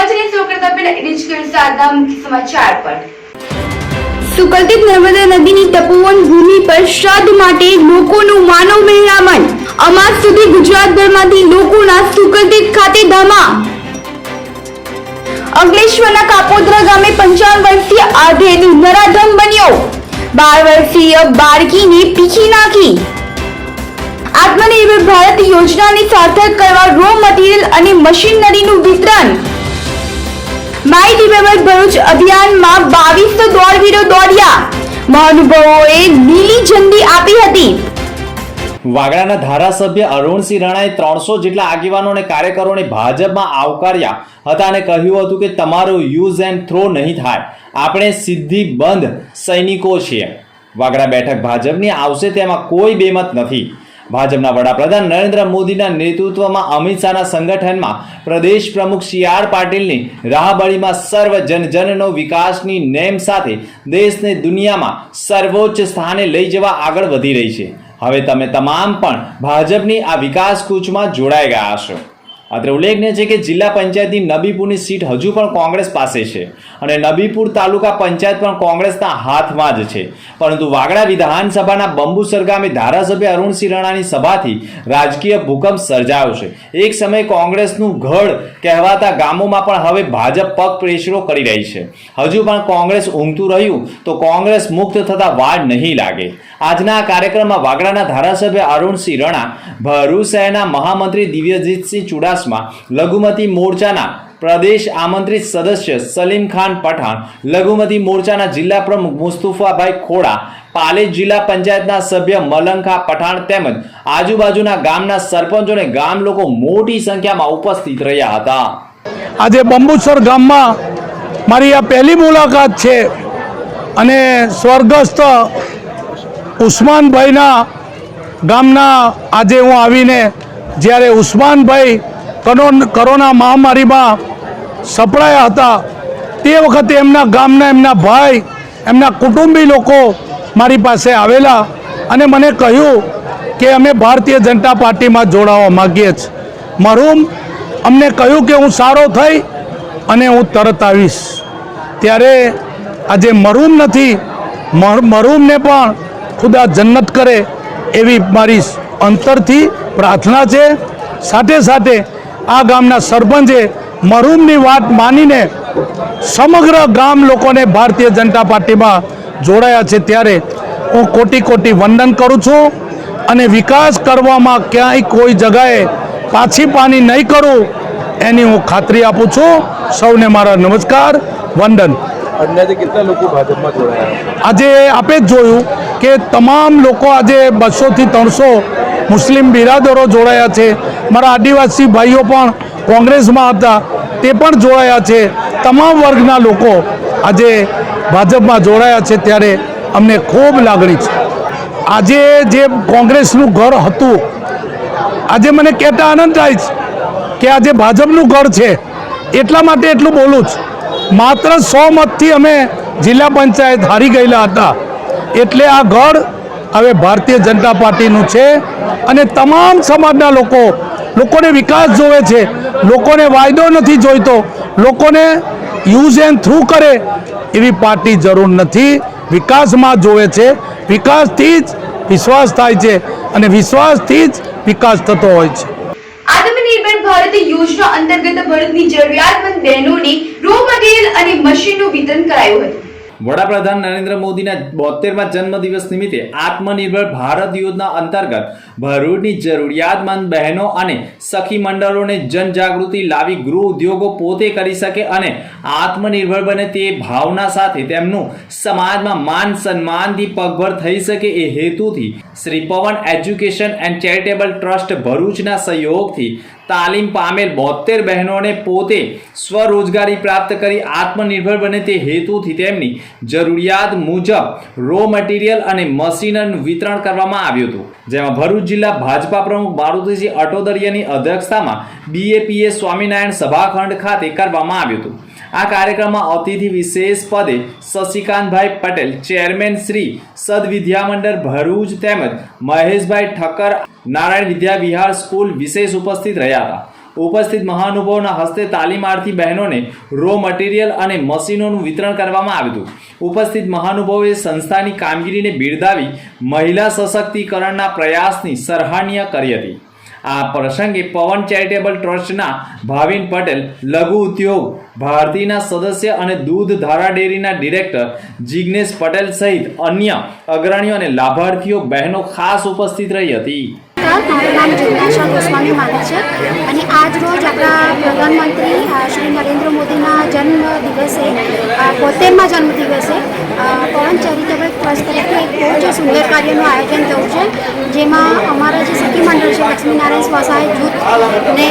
સમાચારની શરૂ પહેલા એડિશનલ આજના મુખ્ય સમાચાર પર સુકલતિત નર્મદા નદીની તપોવન ભૂમિ પર શ્રાદ્ધ માટે લોકોનું માનવ મહેરામણ અમાસ સુધી ગુજરાતભરમાંથી લોકોના સુકલતિત ખાતે ધામા અંકલેશ્વરના કાપોદ્રા ગામે 55 વર્ષીય આધેડ નરાધમ બન્યો 12 વર્ષીય બાળકીને પીખી નાખી આત્મનિર્ભર ભારત યોજનાને સાર્થક કરવા રો મટીરીયલ અને મશીનરીનું વિતરણ માય ડિવેલપર ભરૂચ અભિયાનમાં 2200 દોડવીરો દોડ્યા મહાનુભાવોએ લીલી ઝંડી આપી હતી। વાગડાના ધારાસભ્ય અરુણસિંહ રાણાએ 300 જેટલા આગેવાનો અને કાર્યકરોને ભાજપમાં આવકાર્યા હતા અને કહ્યું હતું કે તમારો યુઝ એન્ડ થ્રો નહીં થાય, આપણે સિદ્ધિ બંધ સૈનિકો છીએ। વાગડા બેઠક ભાજપની આવશે તેમાં કોઈ બેમત નથી। ભાજપના વડાપ્રધાન નરેન્દ્ર મોદીના નેતૃત્વમાં અમિત શાહના સંગઠનમાં પ્રદેશ પ્રમુખ CR પાટીલની રાહબરીમાં સર્વ જનજનનો વિકાસની નેમ સાથે દેશને દુનિયામાં સર્વોચ્ચ સ્થાને લઈ જવા આગળ વધી રહી છે। હવે તમે તમામ પણ ભાજપની આ વિકાસ કૂચમાં જોડાઈ ગયા છો। અત્રે ઉલ્લેખનીય છે કે જિલ્લા પંચાયતની નબીપુરની સીટ હજુ પણ કોંગ્રેસ પાસે છે અને નબીપુર તાલુકા પંચાયત પણ કોંગ્રેસના હાથમાં જ છે, પરંતુ વાગડા વિધાનસભાના બંબુસર ગામે ધારાસભ્ય અરુણસિંહ રાણાની સભાથી રાજકીય ભૂકંપ સર્જાયો છે। એક સમયે કોંગ્રેસનું ગઢ કહેવાતા ગામોમાં પણ હવે ભાજપ પગ પ્રેશરો કરી રહી છે। હજુ પણ કોંગ્રેસ ઊંઘતું રહ્યું તો કોંગ્રેસ મુક્ત થતા વાર નહીં લાગે। આજના આ કાર્યક્રમમાં વાગડાના ધારાસભ્ય અરુણસિંહ રાણા, ભરૂચ શહેરના મહામંત્રી દિવ્યજીતસિંહ ચુડાસમા, લઘુમતી મોરચાના પ્રદેશ આમંત્રિત સદસ્ય સલીમ ખાન પઠાણ, લઘુમતી મોરચાના જિલ્લા પ્રમુખ મુસ્તુફાભાઈ ખોડા, પાલેજ જિલ્લા પંચાયતના સભ્ય મલંખા પઠાણ તેમજ આજુબાજુના ગામના સરપંચો અને ગામ લોકો મોટી સંખ્યામાં ઉપસ્થિત રહ્યા હતા। આજે બંબુસર ગામમાં મારી આ પહેલી મુલાકાત છે અને સ્વર્ગસ્થ ઉસ્માનભાઈના ગામના આજે હું આવીને જ્યારે ઉસ્માનભાઈ કોરોના મહામારીમાં સપડાયા હતા તે વખતે એમના ગામના એમના ભાઈ, એમના કુટુંબી લોકો મારી પાસે આવેલા અને મને કહ્યું કે અમે ભારતીય જનતા પાર્ટીમાં જોડાવા માગીએ છીએ। મરહુમ અમને કહ્યું કે હું સારો થઈ અને હું તરત આવીશ, ત્યારે આજે મરહુમ નથી, મરહુમને પણ ખુદા જન્નત કરે એવી મારી અંતરથી પ્રાર્થના છે। સાથે સાથે આ ગામના સરપંચે મરહુમની વાત માનીને સમગ્ર ગામ લોકોને ભારતીય જનતા પાર્ટીમાં જોડાયા છે, ત્યારે હું કોટી કોટી વંદન કરું છું અને વિકાસ કરવામાં ક્યાંય કોઈ જગાએ પાછી પાની નહીં કરું એની હું ખાતરી આપું છું। સૌને મારા નમસ્કાર, વંદન। અંદાજે કેટલા લોકો ભાજપમાં જોડાયા? આજે આપે જ જોયું કે તમામ લોકો આજે 200 થી 300 મુસ્લિમ બિરાદરો જોડાયા છે। મારા આદિવાસી ભાઈઓ પણ કોંગ્રેસમાં હતા તે પણ જોડાયા છે। તમામ વર્ગના લોકો આજે ભાજપમાં જોડાયા છે, ત્યારે અમને ખૂબ લાગણી છે। આજે જે કોંગ્રેસનું ઘર હતું આજે મને કહેતા આનંદ થાય છે કે આજે ભાજપનું ઘર છે, એટલા માટે એટલું બોલું છું। માત્ર 100 મતથી અમે જિલ્લા પંચાયત હારી ગયેલા હતા, એટલે આ ઘર હવે ભારતીય જનતા પાર્ટીનું છે અને તમામ સમાજના લોકોને વિકાસ જોવે છે, લોકોને વાયદો નથી જોઈતો, લોકોને યુઝ એન્ડ થ્રુ કરે એવી પાર્ટી જરૂર નથી, વિકાસમાં જોવે છે। વિકાસથી જ વિશ્વાસ થાય છે અને વિશ્વાસથી જ વિકાસ થતો હોય છે। આત્મનિર્ભર ભારત યોજના અંતર્ગત ભરૂચની જરૂરિયાતમંદ બહેનોને રો મટીરીયલ અને મશીનનું વિતરણ કરાયું હતું। વડાપ્રધાન નરેન્દ્ર મોદીના 72મા જન્મદિવસ નિમિત્તે આત્મનિર્ભર ભારત યોજના અંતર્ગત ભરૂચની જરૂરિયાતમંદ બહેનો અને સખી મંડળોને જનજાગૃતિ લાવી ગૃહ ઉદ્યોગો પોતે કરી શકે અને આત્મનિર્ભર બને તે ભાવના સાથે તેમનું સમાજમાં માન સન્માનથી પગભર થઈ શકે એ હેતુથી શ્રી પવન એજ્યુકેશન એન્ડ ચેરિટેબલ ટ્રસ્ટ ભરૂચના સહયોગથી તાલીમ પામેલ 72 બહેનોને પોતે સ્વરોજગારી પ્રાપ્ત કરી આત્મનિર્ભર બને તે હેતુથી તેમની જરૂરિયાત મુજબ રો મટીરીયલ અને મશીનરીનું વિતરણ કરવામાં આવ્યું હતું, જેમાં ભરૂચ જિલ્લા ભાજપા પ્રમુખ મારુતિસિંહ અટોદરિયાની અધ્યક્ષતામાં BAPS સ્વામિનારાયણ સભાખંડ ખાતે કરવામાં આવ્યું હતું। આ કાર્યક્રમમાં અતિથિ વિશેષ પદે શશિકાંતભાઈ પટેલ, ચેરમેન શ્રી સદવિદ્યા મંડળ ભરૂચ તેમજ મહેશભાઈ ઠક્કર નારાયણ વિદ્યા વિહાર સ્કૂલ વિશેષ ઉપસ્થિત રહ્યા હતા। ઉપસ્થિત મહાનુભાવોના હસ્તે તાલીમાર્થી બહેનોને રો મટીરિયલ અને મશીનોનું વિતરણ કરવામાં આવ્યું હતું। ઉપસ્થિત મહાનુભાવોએ સંસ્થાની કામગીરીને બિરદાવી મહિલા સશક્તિકરણના પ્રયાસની સરાહનીય કરી હતી। આ પ્રસંગે પવન ચેરિટેબલ ટ્રસ્ટના ભાવિન પટેલ, લઘુ ઉદ્યોગ ભારતીના સદસ્ય અને દૂધ ધારા ડેરીના ડિરેક્ટર જિગ્નેશ પટેલ સહિત અન્ય અગ્રણીઓ અને લાભાર્થીઓ બહેનો ખાસ ઉપસ્થિત રહી હતી। મારું નામ જિજ્ઞાસા ગોસ્વામી માને છે અને આજ રોજ આપણા પ્રધાનમંત્રી શ્રી નરેન્દ્ર મોદીના જન્મ દિવસે 72મા જન્મદિવસે પવન ચેરિટેબલ ટ્રસ્ટ તરફથી એક બહુ જ સુંદર કાર્યનું આયોજન થયું છે, જેમાં અમારા જે સખી મંડળ છે લક્ષ્મીનારાયણ સ્વસહાય જૂથ ને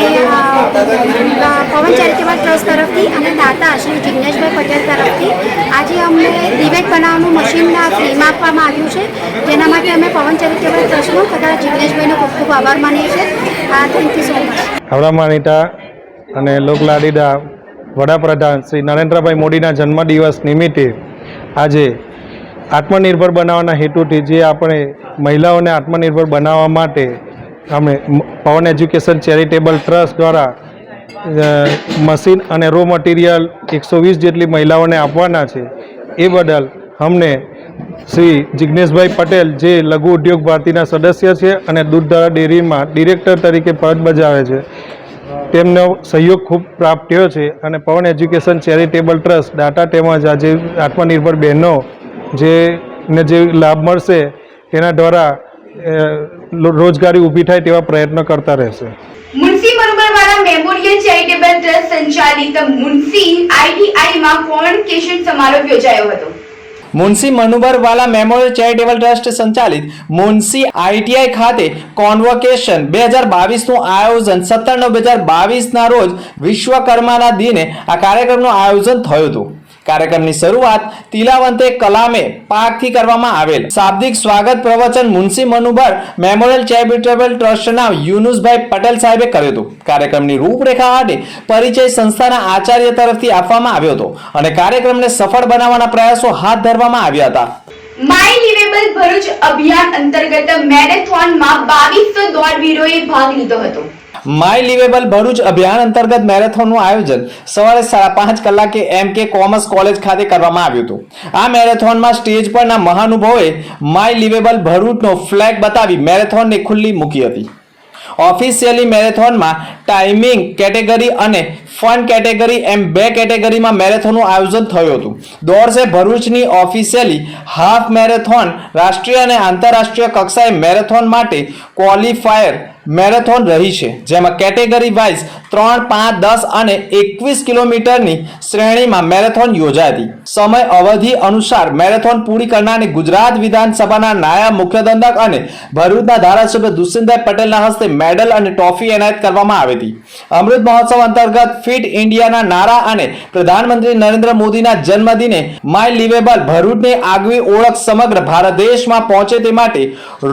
પવન ચેરિટેબલ ટ્રસ્ટ તરફથી અને દાતા શ્રી જિગ્નેશભાઈ પટેલ તરફથી આજે અમને ડિબેટ બનાવવાનું મશીન ફ્રીમાં આપવામાં આવ્યું છે, જેના માટે અમે પવન ચેરિટેબલ ટ્રસ્ટનો બધા જિગ્નેશભાઈનો ખૂબ ખૂબ આભાર માનીએ છીએ। Thank you so much. આપણા માનીતા અને લોકલાડીના વડાપ્રધાન શ્રી નરેન્દ્રભાઈ મોદીના જન્મદિવસ નિમિત્તે આજે આત્મનિર્ભર બનાવવાના હેતુથી જે આપણે મહિલાઓને આત્મનિર્ભર બનાવવા માટે અમે પવન એજ્યુકેશન ચેરિટેબલ ટ્રસ્ટ દ્વારા મશીન અને રો મટીરિયલ 120 જેટલી મહિલાઓને આપવાના છે। એ બદલ અમને શ્રી જિગ્નેશભાઈ પટેલ જે લઘુ ઉદ્યોગ ભારતીના સદસ્ય છે અને દૂધધારા ડેરીમાં ડિરેક્ટર તરીકે ફરજ બજાવે છે, તેમનો સહયોગ ખૂબ પ્રાપ્ત થયો છે અને પવન એજ્યુકેશન ચેરિટેબલ ટ્રસ્ટ દાતા તેમજ આજે આત્મનિર્ભર બહેનો જેને જે લાભ મળશે તેના દ્વારા રોજગારી ઊભી થાય તેવા પ્રયત્નો કરતા રહેશે। Munshi Manubarwala memorial charitable trust સંચાલિત મુનસી આઈટીઆઈમાં કોન્વોકેશન સમારોહ યોજાયો હતો। Munshi Manubarwala memorial charitable trust સંચાલિત મુનસી આઈટીઆઈ ખાતે કોન્વોકેશન 2022નું આયોજન 17/9/2022ના રોજ વિશ્વકર્માના દિને આ કાર્યક્રમનું આયોજન થયું હતું। કાર્યક્રમની શરૂઆત તિલાવંતે કલામે પાકથી કરવામાં આવેલ શાબ્દિક સ્વાગત પ્રવચન મુનસી મનુબર મેમોરિયલ ચેરિટેબલ ટ્રસ્ટના યુનુસભાઈ પટેલ સાહેબે કર્યું હતું। કાર્યક્રમની રૂપરેખા અને પરિચય સંસ્થાના આચાર્ય તરફથી આપવામાં આવ્યો હતો અને કાર્યક્રમને સફળ બનાવવાના પ્રયાસો હાથ ધરવામાં આવ્યા હતા। માય લિવેબલ ભરૂચ અભિયાન અંતર્ગત મેરેથોનમાં 2200 દોડવીરોએ ભાગ લીધો હતો। માય લિવેબલ ભરૂચ અભિયાન અંતર્ગત મેરેથોનનું આયોજન સવારે 5:30 કલાકે MK કોમર્સ કોલેજ ખાતે કરવામાં આવ્યું હતું। આ મેરેથોનમાં સ્ટેજ પરના મહાનુભાવોએ માય લિવેબલ ભરૂચનો ફ્લેગ બતાવી મેરેથોનને ખુલ્લી મૂકી હતી। ઓફિશિયલી મેરેથોનમાં ટાઈમિંગ કેટેગરી અને ફન કેટેગરી એમ 2 કેટેગરીમાં મેરેથોનનું આયોજન થયું હતું। દોડ છે ભરૂચની ઓફિશિયલી હાફ મેરેથોન રાષ્ટ્રીય અને આંતરરાષ્ટ્રીય કક્ષાએ મેરેથોન માટે ક્વોલિફાયર મેરેથોન રહી છે, જેમાં કેટેગરી વાઇઝ 3, 5, 10 અને 21 કિલોમીટરની શ્રેણીમાં મેરેથોન યોજાઈ હતી। સમય અવધિ અનુસાર મેરેથોન પૂરી કરનારને ગુજરાત વિધાનસભાના નાયબ મુખ્યદંડક અને ભરૂચના ધારાસભ્ય દુષ્યંતભાઈ પટેલના હસ્તે મેડલ અને ટ્રોફી એનાયત કરવામાં આવી હતી। અમૃત મહોત્સવ અંતર્ગત ફિટ ઇન્ડિયાના નારા અને પ્રધાનમંત્રી નરેન્દ્ર મોદીના જન્મદિને માય લિવેબલ ભરૂચની આગવી ઓળખ સમગ્ર ભારત દેશમાં પહોંચે તે માટે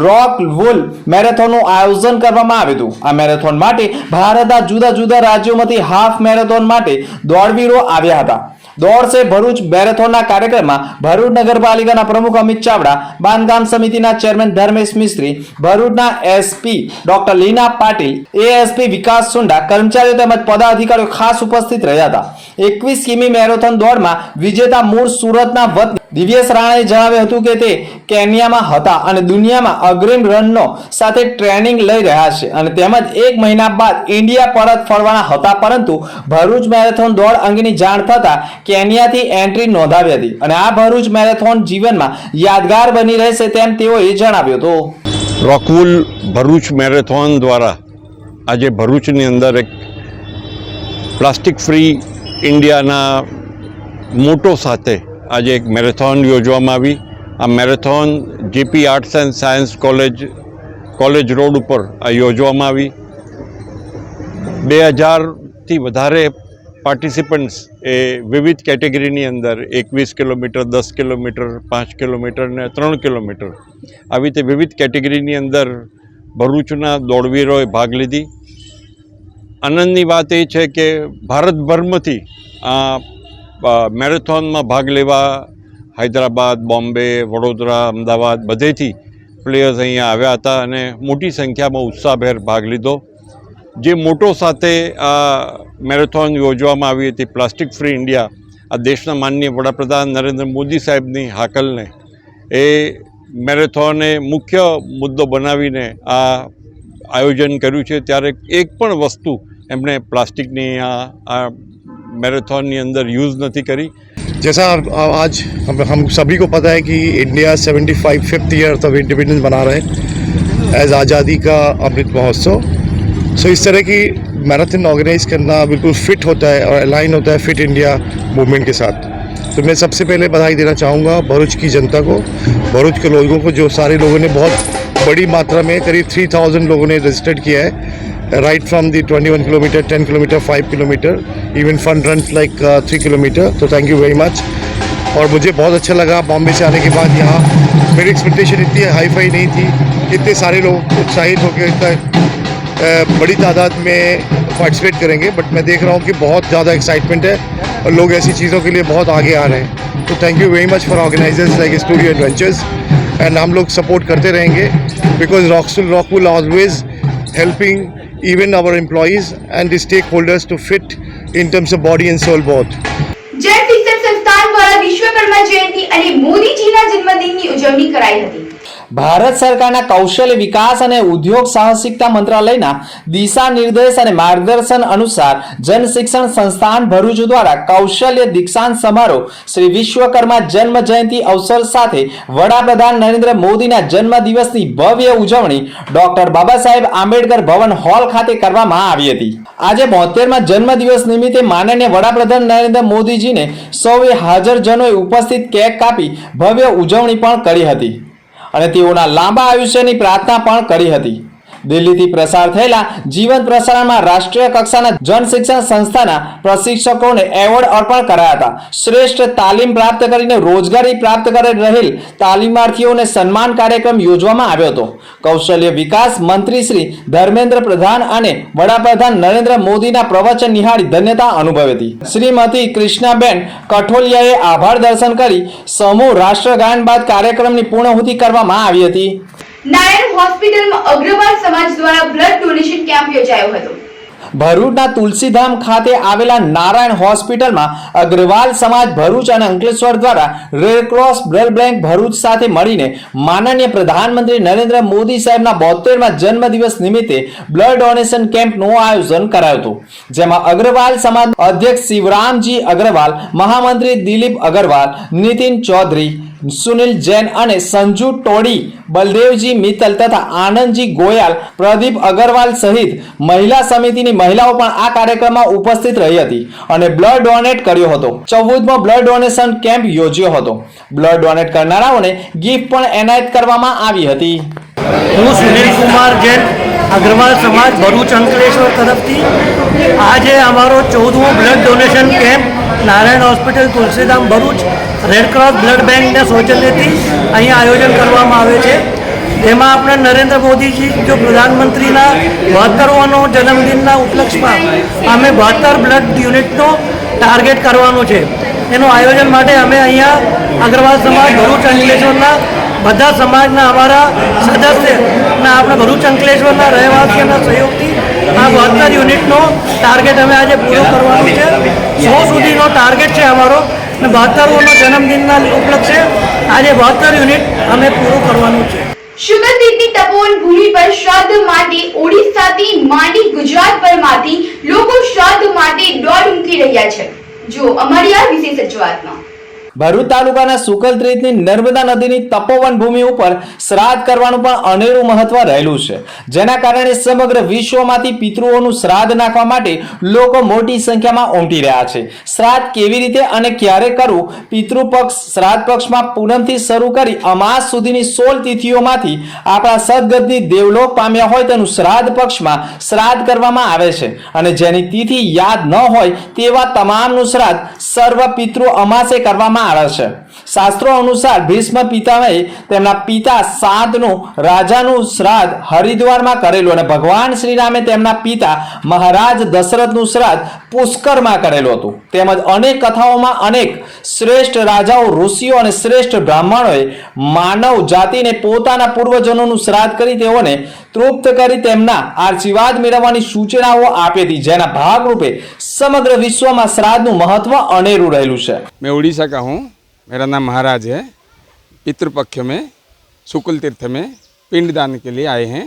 રોક વૂલ મેરેથોનનું આયોજન કરવામાં આવ્યું હતું। આ મેરેથોન માટે ભારતના જુદા જુદા રાજ્યોમાંથી હાફ મેરેથોન માટે દોડવીરો આવ્યા હતા। દોડ છે ભરૂચ મેરેથોનના કાર્યક્રમમાં ભરૂચ નગરપાલિકાના પ્રમુખ અમિત ચાવડા, બાંધકામ સમિતિના ચેરમેન ધર્મેશ મિસ્ત્રી, ભરૂચના એસપી ડોક્ટર લીના પાટીલ, એએસપી વિકાસ સુંડા, કર્મચારીઓ તેમજ પદાધિકારીઓ ખાસ ઉપસ્થિત રહ્યા હતા। 21 કિમી મેરેથોન દોડમાં વિજેતા મૂળ સુરતના વતની દિવ્યેશ રાણાએ જણાવ્યું હતું કે તે કેન્યામાં હતા અને દુનિયામાં અગ્રીમ રનનો સાથે ટ્રેનિંગ લઈ રહ્યા છે અને તેમજ 1 મહિના બાદ ઇન્ડિયા પરત ફરવાના હતા, પરંતુ ભરૂચ મેરેથોન દોડ અંગેની જાણ થતા કેન્યાથી એન્ટ્રી નોંધાવી હતી અને આ ભરૂચ મેરેથોન જીવનમાં યાદગાર બની રહેશે તેમ તેઓએ જણાવ્યું હતું। રોકવુલ ભરૂચ મેરેથોન દ્વારા આજે ભરૂચની અંદર એક પ્લાસ્ટિક ફ્રી ઇન્ડિયાના મોટો સાથે આજે એક મેરેથોન યોજવામાં આવી। આ marathon JP arts and science college road ઉપર આ યોજવામાં આવી। 2000થી વધારે પાર્ટિસિપન્ટ્સ એ વિવિધ કેટેગરીની અંદર 21 કિલોમીટર, 10 કિલોમીટર, 5 કિલોમીટર ને 3 કિલોમીટર આવી રીતે વિવિધ કેટેગરીની અંદર ભરૂચના દોડવીરોએ ભાગ લીધી। આનંદની વાત એ છે કે ભારતભરમાંથી આ મેરેથોનમાં ભાગ લેવા હૈદરાબાદ, બોમ્બે, વડોદરા, અમદાવાદ બધેથી પ્લેયર્સ અહીંયા આવ્યા હતા અને મોટી સંખ્યામાં ઉત્સાહભેર ભાગ લીધો। જે મોટો સાથે આ મેરેથોન યોજવામાં આવી હતી પ્લાસ્ટિક ફ્રી ઇન્ડિયા, આ દેશના માનનીય વડાપ્રધાન નરેન્દ્ર મોદી સાહેબની હાકલને એ મેરેથોને મુખ્ય મુદ્દો બનાવીને આ આયોજન કર્યું છે। ત્યારે એક પણ વસ્તુ એમણે પ્લાસ્ટિકની આ मैराथन अंदर यूज़ नहीं करी। जैसा आज हम सभी को पता है कि India 75th year of independence मना रहे हैं एज आज़ादी का अमृत महोत्सव। सो इस तरह की मैराथन ऑर्गेनाइज करना बिल्कुल फिट होता है और अलाइन होता है फिट इंडिया मूवमेंट के साथ। तो मैं सबसे पहले बधाई देना चाहूँगा भरूच की जनता को, भरूच के लोगों को, जो सारे लोगों ने बहुत बड़ी मात्रा में करीब 3000 लोगों ने रजिस्टर्ड किया है, right from the 21 kilometer, 10 kilometer, 5 kilometer, even fun runs like 3 kilometer. तो thank you very much। और मुझे बहुत अच्छा लगा बॉम्बे से आने के बाद यहाँ, मेरी एक्सपेक्टेशन इतनी हाई फाई नहीं थी, इतने सारे लोग उत्साहित होकर इतना बड़ी तादाद में पार्टिसिपेट करेंगे, बट मैं देख रहा हूँ कि बहुत ज़्यादा एक्साइटमेंट है और लोग ऐसी चीज़ों के लिए बहुत आगे आ रहे हैं। तो thank you very much for organizers like studio adventures, and हम लोग सपोर्ट करते रहेंगे because rock will always helping even our employees and the stakeholders to fit in terms of body and soul both। જન શિક્ષણ સંસ્થાન દ્વારા વિશ્વકર્મા જયંતિ અને મોદીજીના જન્મદિનની ઉજવણી કરાઈ હતી। ભારત સરકારના કૌશલ્ય વિકાસ અને ઉદ્યોગ સાહસિકતા મંત્રાલયના દિશા નિર્દેશ અને માર્ગદર્શન અનુસાર જન શિક્ષણ સંસ્થાન ભરૂચ દ્વારા કૌશલ્ય દીક્ષાંત સમારોહ શ્રી વિશ્વકર્મા જન્મ જયંતિ અવસર સાથે વડાપ્રધાન નરેન્દ્ર મોદીના જન્મ દિવસની ભવ્ય ઉજવણી ડોક્ટર બાબા સાહેબ આંબેડકર ભવન હોલ ખાતે કરવામાં આવી હતી। આજે 72મા જન્મ દિવસ નિમિત્તે માનનીય વડાપ્રધાન નરેન્દ્ર મોદીજીને સૌએ હાજર જનોએ ઉપસ્થિત કેક કાપી ભવ્ય ઉજવણી પણ કરી હતી અને તેઓના લાંબા આયુષ્યની પ્રાર્થના પણ કરી હતી। દિલ્હીથી પ્રસાર થયેલા જીવંત પ્રસારણમાં રાષ્ટ્રીય કક્ષાના જન શિક્ષણ સંસ્થાના પ્રશિક્ષકોને એવોર્ડ અર્પણ કરાયા હતા। શ્રેષ્ઠ તાલીમ પ્રાપ્ત કરીને રોજગારી પ્રાપ્ત કરી રહેલ તાલીમાર્થીઓને સન્માન કાર્યક્રમ યોજવામાં આવ્યો હતો। કૌશલ્ય વિકાસ મંત્રી શ્રી ધર્મેન્દ્ર પ્રધાન અને વડાપ્રધાન નરેન્દ્ર મોદીના પ્રવચન નિહાળી ધન્યતા અનુભવી હતી। શ્રીમતી કૃષ્ણાબેન કઠોલિયાએ આભાર દર્શન કરી સમૂહ રાષ્ટ્રગાન બાદ કાર્યક્રમની પૂર્ણાહુતિ કરવામાં આવી હતી। નારાયણ હોસ્પિટલમાં અગ્રવાલ સમાજ દ્વારા બ્લડ ડોનેશન કેમ્પ યોજાયો હતો। ભરૂચના તુલસીધામ ખાતે આવેલા નારાયણ હોસ્પિટલમાં અગ્રવાલ સમાજ ભરૂચ અને અંકલેશ્વર દ્વારા રેડક્રોસ બ્લડ બેંક ભરૂચ સાથે મળીને માનનીય પ્રધાનમંત્રી નરેન્દ્ર મોદી સાહેબના 72મા જન્મદિવસ નિમિત્તે બ્લડ ડોનેશન કેમ્પનું આયોજન કરાયું હતું, જેમાં અગ્રવાલ સમાજ અધ્યક્ષ શિવરામજી અગ્રવાલ, મહામંત્રી દિલીપ અગ્રવાલ, નીતિન ચૌધરી, સુનિલ જૈન અને સંજુ ટોડી, બલદેવજી મિત્તલ તથા આનંદજી ગોયલ, પ્રદીપ અગ્રવાલ સહિત મહિલા સમિતિની મહિલાઓ પણ આ કાર્યક્રમમાં ઉપસ્થિત રહી હતી અને બ્લડ ડોનેટ કર્યો હતો। 14મો બ્લડ ડોનેશન કેમ્પ યોજ્યો હતો। બ્લડ ડોનેટ કરનારાઓને ગિફ્ટ પણ એનાયત કરવામાં આવી હતી। હું સુનિલ કુમાર જૈન, અગ્રવાલ સમાજ ભરૂચ અંકલેશ્વર તરફથી આજે અમારો 14મો blood donation camp Narayan hospital Tulsidham Bharuch red cross blood બેંકના સૌજન્યથી અહીંયા આયોજન કરવામાં આવે છે। જેમાં આપણે નરેન્દ્ર મોદીજી જો પ્રધાનમંત્રીના 72મો જન્મદિનના ઉપલક્ષમાં અમે 72 બ્લડ યુનિટનો ટાર્ગેટ કરવાનું છે। એનું આયોજન માટે અમે અહીંયા અગ્રવાલ સમાજ ભરૂચ અંકલેશ્વરના બધા સમાજના અમારા સદસ્યના આપણે ભરૂચ અંકલેશ્વરના રહેવાસીઓના સહયોગથી આ 72 યુનિટનો ટાર્ગેટ અમે આજે પૂરો કરવાનું છે। 100 સુધીનો ટાર્ગેટ છે અમારો અને 72મો જન્મદિનના ઉપલક્ષે આજે 72 યુનિટ અમે પૂરું કરવાનું છે। સુગંધિતની તપોવન ભૂમિ પર શ્રાદ્ધ માટે ઓડિશાથી માંડી ગુજરાતભરમાંથી લોકો શ્રાદ્ધ માટે દોડ મૂકી રહ્યા છે। જો અમારી આ વિશેષ રજૂઆતમાં ભરૂચ તાલુકાના સુકલત્રીતની નર્મદા નદીની તપોવન ભૂમિ ઉપર શ્રાદ્ધ કરવાનું પણ અનેરું મહત્વ રહેલું છે, જેના કારણે સમગ્ર વિશ્વમાંથી પિતૃઓનું શ્રાદ્ધ નાખવા માટે લોકો મોટી સંખ્યામાં ઉમટી રહ્યા છે। શ્રાદ્ધ કેવી રીતે અને ક્યારે કરવું? પિતૃપક્ષ શ્રાદ્ધ પક્ષમાં પૂનમથી શરૂ કરી અમાસ સુધીની 16 તિથિઓમાંથી આપણા સદગતની દેવલોક પામ્યા હોય તેનું શ્રાદ્ધ પક્ષમાં શ્રાદ્ધ કરવામાં આવે છે અને જેની તિથિ યાદ ન હોય તેવા તમામનું શ્રાદ્ધ સર્વ પિતૃ અમાસે કરવામાં આવે છે। શાસ્ત્રો અનુસાર ભીષ્મ પિતામહે તેમના પિતા શાંતનું રાજાનું શ્રાદ્ધ હરિદ્વારમાં કરેલું અને ભગવાન શ્રીરામે તેમના પિતા મહારાજ દશરથનું શ્રાદ્ધ પુષ્કરમાં કરેલું હતું. તેમજ અનેક કથાઓમાં અનેક શ્રેષ્ઠ રાજાઓ, ઋષિઓ અને શ્રેષ્ઠ બ્રાહ્મણોએ માનવ જાતિને પોતાના પૂર્વજોનું શ્રાદ્ધ કરી તેઓને તૃપ્ત કરી તેમના આશીર્વાદ મેળવવાની સૂચનાઓ આપી હતી, જેના ભાગરૂપે समग्र विश्व में श्राद्ध महत्व अनेरू रहेलू है। मैं उड़ीसा का हूँ, मेरा नाम महाराज है। पितृपक्ष में शुक्ल तीर्थ में पिंडदान के लिए आए हैं।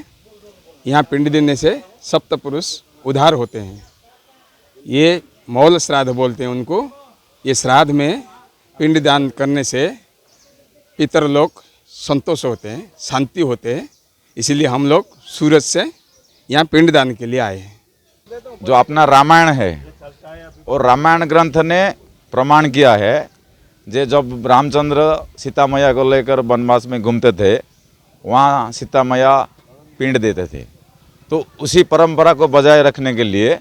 यहाँ पिंड देने से सप्तपुरुष उद्धार होते हैं। ये मौल श्राद्ध बोलते हैं उनको। ये श्राद्ध में पिंडदान करने से पितरलोक संतोष होते हैं, शांति होते हैं। इसीलिए हम लोग सूरज से यहाँ पिंडदान के लिए आए हैं। जो अपना रामायण है और रामायण ग्रंथ ने प्रमाण किया है, जे जब रामचंद्र सीता मैया को लेकर वनवास में घूमते थे, वहाँ सीता मैया पिंड देते थे। तो उसी परंपरा को बजाय रखने के लिए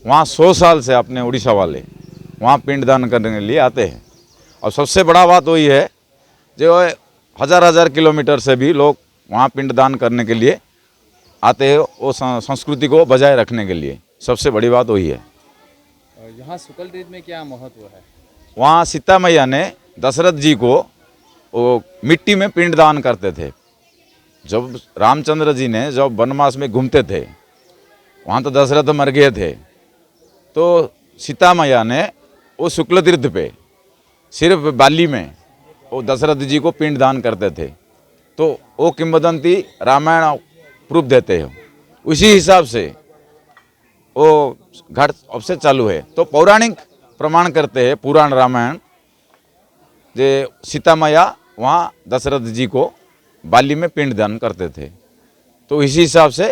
वहाँ 100 साल से अपने उड़ीसा वाले वहाँ पिंडदान करने के लिए आते हैं। और सबसे बड़ा बात वही है, जो हज़ार किलोमीटर से भी लोग वहाँ पिंडदान करने के लिए आते हैं, वो संस्कृति को बजाय रखने के लिए। सबसे बड़ी बात वही है। यहाँ शुक्ल तीर्थ में क्या महत्व है? वहाँ सीता मैया ने दशरथ जी को वो मिट्टी में पिंडदान करते थे। जब रामचंद्र जी ने जब वनवास में घूमते थे, वहाँ तो दशरथ मर गए थे, तो सीता मैया ने वो शुक्ल तीर्थ पे सिर्फ बाली में वो दशरथ जी को पिंडदान करते थे। तो वो किंवदंती रामायण प्रूफ देते हैं। उसी हिसाब से वो घाट अब से चालू है। तो पौराणिक प्रमाण करते हैं, पुराण रामायण, जे सीता मैया वहाँ दशरथ जी को बाली में पिंडदान करते थे। तो इसी हिसाब से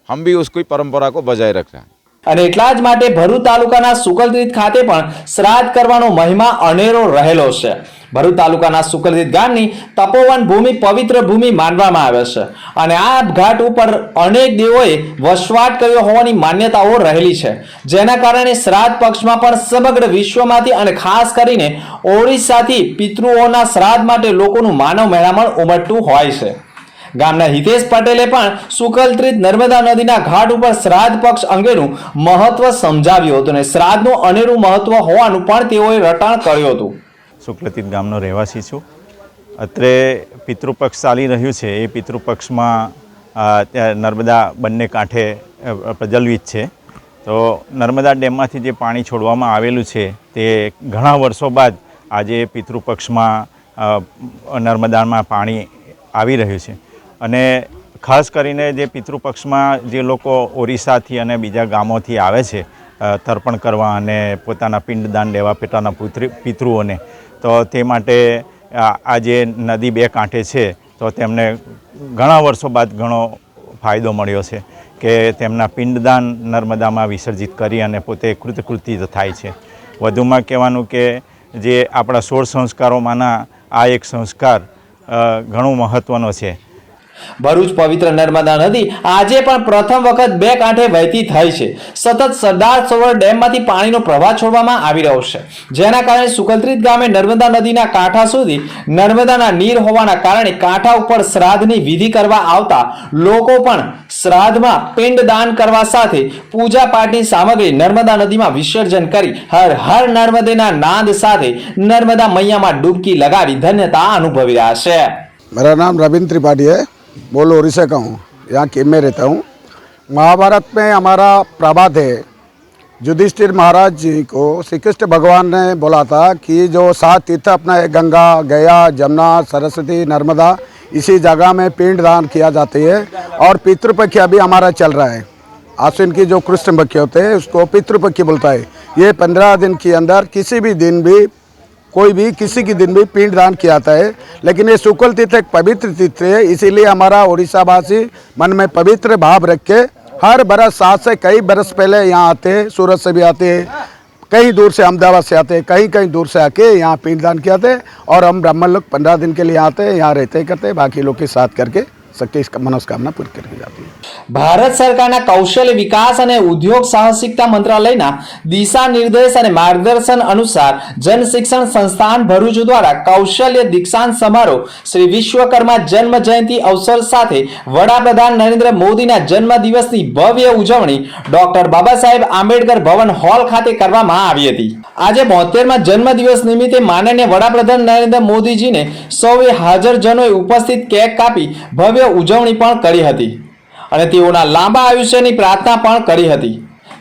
हम भी उसकी परंपरा को बजाय रख रहे हैं। અને એટલા જ માટે ભરૂચ તાલુકાના સુકલતીર્થ ખાતે પણ શ્રાદ્ધ કરવાનો મહિમા અનેરો રહેલો છે। ભરૂચ તાલુકાના સુકલતીર્થ ગામની તપોવન ભૂમિ પવિત્ર ભૂમિ માનવામાં આવે છે અને આ ઘાટ ઉપર અનેક દેવોએ વસવાટ કર્યો હોવાની માન્યતાઓ રહેલી છે, જેના કારણે શ્રાદ્ધ પક્ષમાં પણ સમગ્ર વિશ્વમાંથી અને ખાસ કરીને ઓડિશાથી પિતૃઓના શ્રાદ્ધ માટે લોકોનું માનવ મહેરામણ ઉમટતું હોય છે। ગામના હિતેશ પટેલે પણ સુકલતીર્થ નર્મદા નદીના ઘાટ ઉપર શ્રાદ્ધ પક્ષ અંગેનું મહત્વ સમજાવ્યું હતું અને શ્રાદ્ધનું અનેરું મહત્વ હોવાનું પણ તેઓએ રટાણ કર્યું હતું। શુક્લતીર્થ ગામનો રહેવાસી છું। અત્રે પિતૃપક્ષ ચાલી રહ્યું છે। એ પિતૃપક્ષમાં નર્મદા બંને કાંઠે પ્રજ્વલિત છે। તો નર્મદા ડેમમાંથી જે પાણી છોડવામાં આવેલું છે તે ઘણા વર્ષો બાદ આજે પિતૃપક્ષમાં નર્મદામાં પાણી આવી રહ્યું છે। અને ખાસ કરીને જે પિતૃપક્ષમાં જે લોકો ઓરિસ્સાથી અને બીજા ગામોથી આવે છે તર્પણ કરવા અને પોતાના પિંડદાન લેવા પોતાના પિતૃઓને, તો તે માટે આ જે નદી બે કાંઠે છે તો તેમને ઘણા વર્ષો બાદ ઘણો ફાયદો મળ્યો છે કે તેમના પિંડદાન નર્મદામાં વિસર્જિત કરી અને પોતે કૃતકૃત્ય થાય છે। વધુમાં કહેવાનું કે જે આપણા 16 સંસ્કારોમાંના આ એક સંસ્કાર ઘણું મહત્વનો છે। ભરૂચ પવિત્ર નર્મદા નદી આજે પણ પ્રથમ વખત બે કાંઠે વહેતી થઈ છે। સતત સરદાર સરોવર ડેમમાંથી પાણીનો પ્રવાહ છોડવામાં આવી રહ્યો છે, જેના કારણે સુકલતીર્થ ગામે નર્મદા નદીના કાંઠા સુધી નર્મદાના નીર હોવાના કારણે કાંઠા ઉપર શ્રાદ્ધની વિધિ કરવા આવતા લોકો પણ શ્રાદ્ધમાં પિંડદાન કરવા સાથે પૂજા પાઠની સામગ્રી નર્મદા નદીમાં વિસર્જન કરી હર હર નર્મદેના નાદ સાથે નર્મદા મૈયામાં ડૂબકી લગાવી ધન્યતા અનુભવી રહ્યા છે। मेरा नाम रविंद्र त्रिपाठी है, बोल उड़ीसा का हूँ, यहाँ केम में रहता हूँ। महाभारत में हमारा प्रभात है। युधिष्ठिर महाराज जी को श्री कृष्ण भगवान ने बोला था कि जो 7 तीर्थ अपना है, गंगा, गया, जमुना, सरस्वती, नर्मदा, इसी जगह में पिंडदान किया जाती है। और पितृपक्ष अभी हमारा चल रहा है। आश्विन की जो कृष्ण पक्ष होते हैं उसको पितृपक्ष बोलता है। ये 15 दिन के अंदर किसी भी दिन भी कोई भी किसी के दिन भी पिंडदान किया जाता है। लेकिन ये शुक्ल तीर्थ एक पवित्र तीर्थ है, इसीलिए हमारा उड़ीसावासी मन में पवित्र भाव रख के हर बरस 7 से कई बरस पहले यहाँ आते हैं। सूरत से भी आते हैं, कहीं दूर से अहमदाबाद से आते हैं, कहीं कहीं दूर से आके यहाँ पिंडदान किया जाते हैं। और हम ब्राह्मण लोग 15 दिन के लिए आते हैं, यहाँ रहते करते हैं, बाकी लोग के साथ करके सबकी इसका मनोकामना पूरी करके जाती है। ભારત સરકારના કૌશલ્ય વિકાસ અને ઉદ્યોગ સાહસિકતા મંત્રાલયના દિશા નિર્દેશ અને માર્ગદર્શન અનુસાર જન શિક્ષણ સંસ્થાન ભરૂચ દ્વારા કૌશલ્ય દીક્ષાંત સમારોહ શ્રી વિશ્વકર્મા જન્મ જયંતિ અવસર સાથે વડાપ્રધાન નરેન્દ્ર મોદીના જન્મ દિવસની ભવ્ય ઉજવણી ડોક્ટર બાબા સાહેબ આંબેડકર ભવન હોલ ખાતે કરવામાં આવી હતી। આજે 72મા જન્મદિવસ નિમિત્તે માનનીય વડાપ્રધાન નરેન્દ્ર મોદીજીને સૌએ હાજરજનોએ ઉપસ્થિત કેક કાપી ભવ્ય ઉજવણી પણ કરી હતી અને તેઓના લાંબા આયુષ્યની પ્રાર્થના પણ કરી હતી।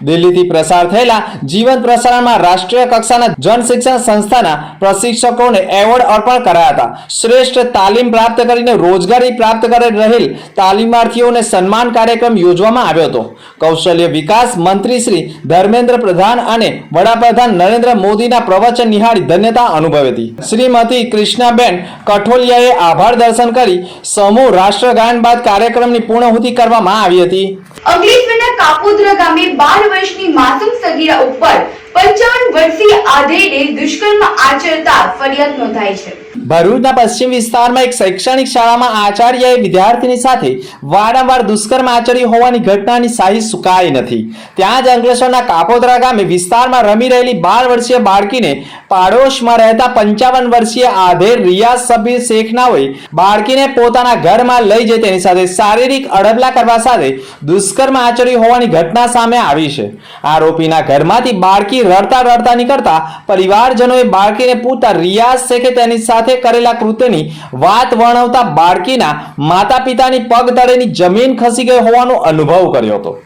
દિલ્હીથી પ્રસાર થયેલા જીવન પ્રસારણમાં રાષ્ટ્રીય કક્ષાના જન શિક્ષણ સંસ્થાના પ્રશિક્ષકોને એવોર્ડ અર્પણ કરાયા હતા। શ્રેષ્ઠ તાલીમ પ્રાપ્ત કરીને રોજગારી પ્રાપ્ત કરી રહેલ તાલીમાર્થીઓને સન્માન કાર્યક્રમ યોજવામાં આવ્યો હતો। કૌશલ્ય વિકાસ મંત્રી શ્રી ધર્મેન્દ્ર પ્રધાન અને વડાપ્રધાન નરેન્દ્ર મોદીના પ્રવચન નિહાળી ધન્યતા અનુભવી હતી। શ્રીમતી કૃષ્ણાબેન કઠોલિયાએ આભાર દર્શન કરી સમૂહ રાષ્ટ્રગાન બાદ કાર્યક્રમની પૂર્ણાહુતિ કરવામાં આવી હતી। અંકલેશ્વરના કાપોદ્રા ગામે 12 વર્ષની માસૂમ સગીરા ઉપર 55 વર્ષીય આધેડે દુષ્કર્મ આચરતા ફરિયાદ નોંધાઈ છે। ભરૂચના પશ્ચિમ વિસ્તારમાં એક શૈક્ષણિક શાળામાં આચાર્યએ વિદ્યાર્થીની સાથે વારંવાર દુષ્કર્મ આચર્યું હોવાની ઘટનાની શાહી સુકાઈ નથી। ત્યાં જ અંકલેશ્વરના કાપોદ્રા ગામે વિસ્તારમાં રમી રહેલી 12 વર્ષીય બાળકીને પાડોશમાં રહેતા 55 વર્ષીય આધેડ રિયાઝ સબીર શેખનાઓએ બાળકીને પોતાના ઘરમાં લઈ જઈ તેની સાથે શારીરિક અડબલા કરવા સાથે દુષ્કર્મ આચર્યું હોવાની ઘટના સામે આવી છે। આરોપીના ઘરમાંથી બાળકી રડતા રડતા નીકળતા પરિવારજનોએ બાળકીને પૂછતા રિયાઝ શેખે તેની સાથે કરેલા કૃત્યની વાત વર્ણવતા બાળકીના માતા પિતાની પગ તળેની જમીન ખસી ગઈ હોવાનો અનુભવ કર્યો હતો।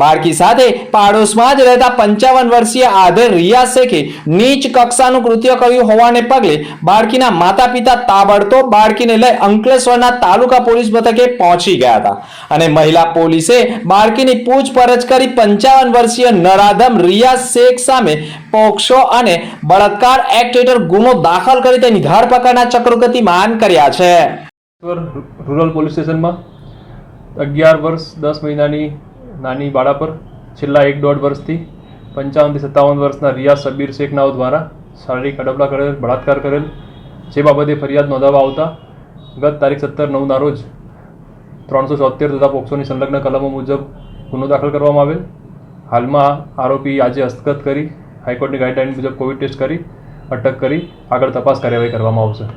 બાળકી સાથે પાડોશમાં જ રહેતા 55 વર્ષીય આધેડ રિયાઝ શેખે નીચ કક્ષાનું કૃત્ય કર્યું હોવાને પગલે બાળકીના માતા પિતા તાબડતોબ બાળકીને લઈ અંકલેશ્વરના તાલુકા પોલીસ મથકે પહોંચી ગયા હતા અને મહિલા પોલીસે બાળકીની પૂછપરછ કરી 55 વર્ષીય નરાધમ રિયાઝ શેખ સામે પોક્સો અને બળાત્કાર એક્ટ હેઠળ ગુનો દાખલ કરી તેની ધરપકડના ચક્રો ગતિમાન કર્યા છે। રૂરલ પોલીસ સ્ટેશનમાં 11 વર્ષ 10 મહિનાની નાની બાળા પર છેલ્લા 1.5 વર્ષથી 55 થી 57 વર્ષના રિયાઝ સબીર શેખનાઓ દ્વારા શારીરિક અડબલા કરેલ, બળાત્કાર કરેલ, જે બાબતે ફરિયાદ નોંધાવવા આવતા ગત તારીખ 17/9ના રોજ 374 તથા પોક્સોની સંલગ્ન કલમો મુજબ ગુનો દાખલ કરવામાં આવેલ। હાલમાં આરોપી આજે હસ્તગત કરી હાઈકોર્ટની ગાઈડલાઈન મુજબ કોવિડ ટેસ્ટ કરી અટક કરી આગળ તપાસ કાર્યવાહી કરવામાં આવશે।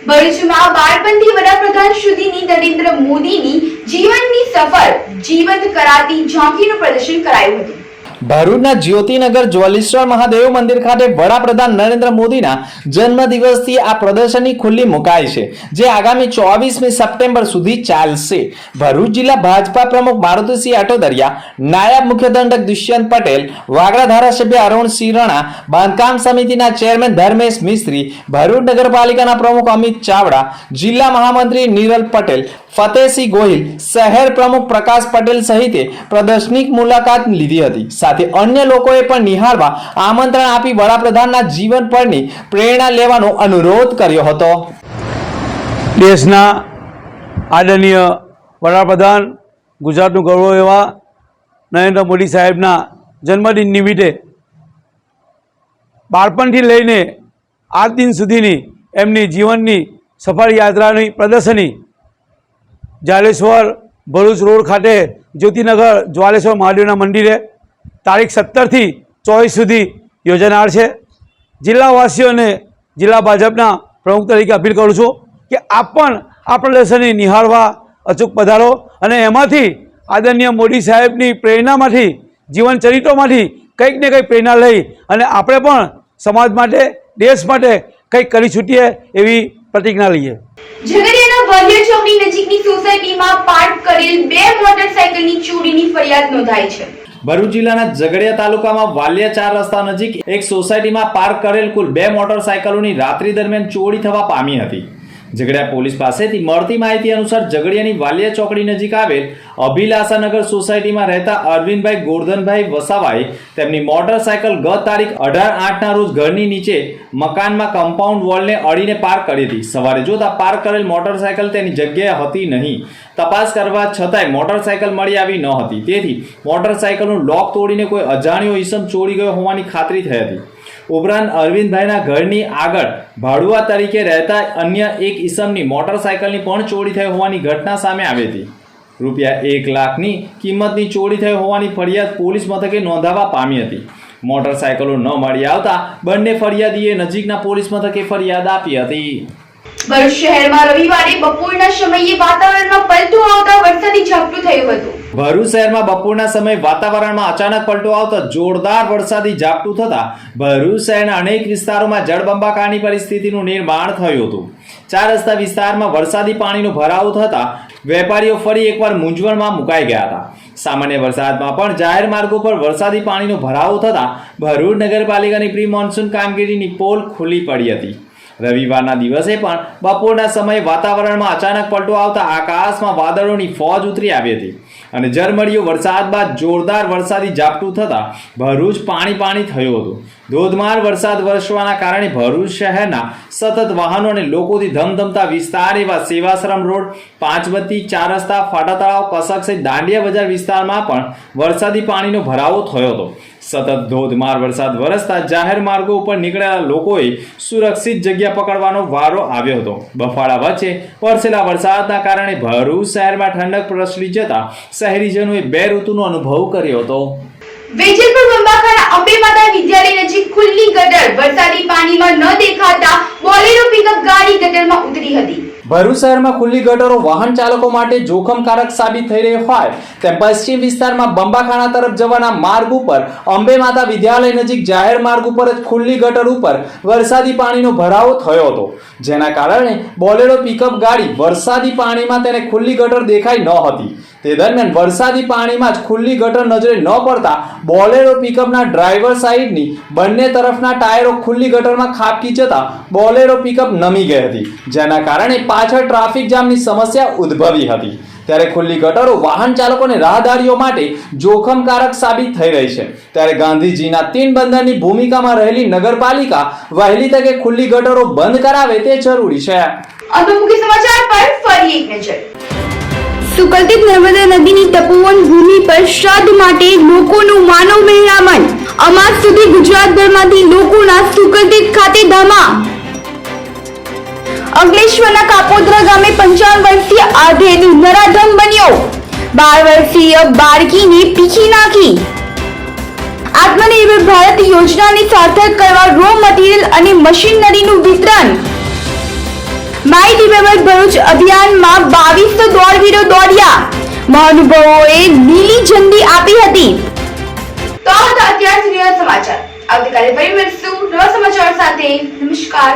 ભરૂચમાં બાળપણથી વડાપ્રધાન સુધીની નરેન્દ્ર મોદીની જીવનની સફર જીવંત કરાતી ઝાંખીનું પ્રદર્શન કરાયું હતું। ભરૂચના જ્યોતિનગર જ્વલેશ્વર મહાદેવ મંદિર ખાતે વડાપ્રધાન નરેન્દ્ર મોદીના જન્મદિવસથી આ પ્રદર્શની ખુલ્લી મુકાઈ છે, જે આગામી 24મી સપ્ટેમ્બર સુધી ચાલશે। ભરૂચ જિલ્લા ભાજપા પ્રમુખ મારુતિસિંહ આટોદરિયા, નાયબ મુખ્ય દંડક દુષ્યંત પટેલ, વાગડા ધારાસભ્ય અરુણસિંહ રણા, બાંધકામ સમિતિના ચેરમેન ધર્મેશ મિસ્ત્રી, ભરૂચ નગરપાલિકાના પ્રમુખ અમિત ચાવડા, જિલ્લા મહામંત્રી નિરલ પટેલ, ફતેહસિંહ ગોહિલ, શહેર પ્રમુખ પ્રકાશ પટેલ સહિતે પ્રદર્શની મુલાકાત લીધી હતી। સાથે અન્ય લોકોએ પણ નિહાળવા આમંત્રણ આપી વડાપ્રધાનના જીવન પરની પ્રેરણા લેવાનો અનુરોધ કર્યો હતો। દેશના આદરણીય વડાપ્રધાન, ગુજરાતનું ગૌરવ એવા નરેન્દ્ર મોદી સાહેબના જન્મદિન નિમિત્તે બાળપણથી લઈને આજ દિન સુધીની એમની જીવનની સફળ યાત્રાની પ્રદર્શની જ્વાલેશ્વર ભરૂચ રોડ ખાતે જ્યોતિનગર જ્વાલેશ્વર મહાદેવના મંદિરે તારીખ 17થી 24 સુધી યોજાનાર છે। જિલ્લાવાસીઓને જિલ્લા ભાજપના પ્રમુખ તરીકે અપીલ કરું છું કે આપ પણ આ પ્રદર્શનને નિહાળવા અચૂક પધારો અને એમાંથી આદરણીય મોદી સાહેબની પ્રેરણામાંથી, જીવન ચરિત્રોમાંથી કંઈક ને કંઈક પ્રેરણા લઈ અને આપણે પણ સમાજ માટે, દેશ માટે કંઈક કરી છૂટીએ એવી પ્રતિજ્ઞા લઈએ। ઝઘડિયાના વાલિયા ચોકડી નજીકની સોસાયટીમાં પાર્ક કરેલ 2 મોટરસાઇકલની ચોરીની ફરિયાદ નોંધાઈ છે। ભરૂચ જિલ્લાના ઝઘડિયા તાલુકામાં વાલિયા 4 રસ્તા નજીક એક સોસાયટીમાં પાર્ક કરેલ કુલ 2 મોટરસાઇકલોની રાત્રિ દરમિયાન ચોરી થવા પામી હતી। ઝઘડિયા પોલીસ પાસેથી મળતી માહિતી અનુસાર ઝઘડિયાની વાલિયા ચોકડી નજીક આવેલ અભિલાષાનગર સોસાયટીમાં રહેતા અરવિંદભાઈ ગોરધનભાઈ વસાવાએ તેમની મોટરસાયકલ ગત તારીખ 18/8ના રોજ ઘરની નીચે મકાનમાં કમ્પાઉન્ડ વોલને અડીને પાર્ક કરી હતી। સવારે જોતા પાર્ક કરેલ મોટરસાયકલ તેની જગ્યાએ હતી નહીં। તપાસ કરવા છતાંય મોટરસાયકલ મળી આવી ન હતી, તેથી મોટરસાયકલનું લોક તોડીને કોઈ અજાણ્યો ઈસમ ચોરી ગયો હોવાની ખાતરી થઈ હતી। ઉપરાંત અરવિંદભાઈના ઘરની આગળ ભાડુઆ તરીકે રહેતા અન્ય એક ઈસમની મોટરસાયકલની પણ ચોરી થઈ હોવાની ઘટના સામે આવી હતી. રૂપિયા 1 લાખની કિંમતની ચોરી થઈ હોવાની ફરિયાદ પોલીસ મથકે નોંધાવા પામી હતી. મોટરસાયકલો ન મળી આવતા બંને ફરિયાદીએ નજીકના પોલીસ મથકે ફરિયાદ આપી હતી. ભરૂચ શહેરમાં રવિવારે બપોરના સમયે વાતાવરણમાં પલટો આવતા વરસાદી ઝાપટું થયું હતું. ભરૂચ શહેરમાં બપોરના સમયે વાતાવરણમાં અચાનક પલટો આવતા જોરદાર વરસાદી ઝાપટું થતા ભરૂચ શહેરના અનેક વિસ્તારોમાં જળબંબાકારની પરિસ્થિતિનું નિર્માણ થયું હતું. 4 રસ્તા વિસ્તારમાં વરસાદી પાણીનો ભરાવો થતા વેપારીઓ ફરી એકવાર મૂંઝવણમાં મુકાઈ ગયા હતા. સામાન્ય વરસાદમાં પણ જાહેર માર્ગો પર વરસાદી પાણીનો ભરાવો થતા ભરૂચ નગરપાલિકાની પ્રી મોન્સૂન કામગીરીની પોલ ખુલ્લી પડી હતી. રવિવારના દિવસે પણ બપોરના સમયે વાતાવરણમાં અચાનક પલટો આવતા આકાશમાં વાદળોની ફોજ ઉતરી આવી હતી અને ઝરમરીયો વરસાદ બાદ જોરદાર વરસાદી ઝાપટું થતા ભરૂચ પાણી થયું હતું. ધોધમાર વરસાદ વરસવાના કારણે ભરૂચ શહેરના સતત વાહનો અને લોકોથી ધમધમતા વિસ્તાર એવા સેવાશ્રમ રોડ, પાંચબત્તી, 4 રસ્તા, ફાટા તળાવ, કસક સહિત દાંડિયા બજાર વિસ્તારમાં પણ વરસાદી પાણીનો ભરાવો થયો હતો. સતત ધોધમાર વરસાદ વરસતા જાહેર માર્ગો ઉપર નીકળેલા લોકોએ સુરક્ષિત જગ્યા પકડવાનો વારો આવ્યો હતો. બફાળા વચ્ચે વરસેલા વરસાદના કારણે ભરૂચ શહેરમાં ઠંડક પ્રસરી જતા શહેરીજનોએ 2 ઋતુનો અનુભવ કર્યો હતો. વેજલપુર બંબાખાના અંબે માતા વિદ્યાલય નજીક ખુલ્લી ગટર વરસાદી પાણીમાં ન દેખાતા બોલેરો પિકઅપ ગાડી ગટરમાં ઉતરી હતી. ભરૂચ શહેરમાં ખુલ્લી ગટરો વાહન ચાલકો માટે જોખમકારક સાબિત થઈ રહી હોય તેમ પશ્ચિમ વિસ્તારમાં બંબાખાના તરફ જવાના માર્ગ ઉપર અંબે માતા વિદ્યાલય નજીક જાહેર માર્ગ ઉપર જ ખુલ્લી ગટર ઉપર વરસાદી પાણીનો ભરાવો થયો હતો, જેના કારણે બોલેરો પિકઅપ ગાડી વરસાદી પાણીમાં તેને ખુલ્લી ગટર દેખાઈ ન હતી. તે દરમિયાન વરસાદી પાણીમાં જ ખુલ્લી ગટર નજરે ન પડતા બોલેરો પિકઅપના ડ્રાઈવર સાઈડની બંને તરફના ટાયરો ખુલ્લી ગટરમાં ખાબકી જતા બોલેરો પિકઅપ નમી ગઈ હતી, જેના કારણે પાછળ ટ્રાફિક જામની સમસ્યા ઉદ્ભવી હતી. ત્યારે ખુલ્લી ગટરો વાહન ચાલકો અને રાહદારીઓ માટે જોખમકારક સાબિત થઈ રહી છે. ત્યારે ગાંધીજીના 3 બંધનની ભૂમિકામાં રહેલી નગરપાલિકા વહેલી તકે ખુલ્લી ગટરો બંધ કરાવે તે જરૂરી છે. अब मुख्य समाचार पर फरी एक नजर. સુકલતીત નર્મદા નદીની તપોવન ભૂમિ પર શ્રાદ્ધ માટે લોકોનું માનવ મહેરામણ. અમાસ સુધી ગુજરાતભરમાંથી લોકોના સુકલતીત ખાતે ધામા. અંકલેશ્વરના કાપોદ્રા ગામે 55 વર્ષીય આધેડ નરાધમ બન્યો. 12 વર્ષીય બાળકીને પીખી નાખી. આત્મનિર્ભર ભારત યોજનાને સાર્થક કરવા રો મટીરીયલ અને મશીનરીનું વિતરણ. માય ડિવેલપર ભરૂચ અભિયાનમાં 2200 દોડવીરો દોડ્યા. મહાનુભાવોએ લીલી ઝંડી આપી હતી. તો આ હતા અત્યાર સુધીના સમાચાર. આવતીકાલે ફરી મળીશું નવા સમાચાર સાથે. નમસ્કાર.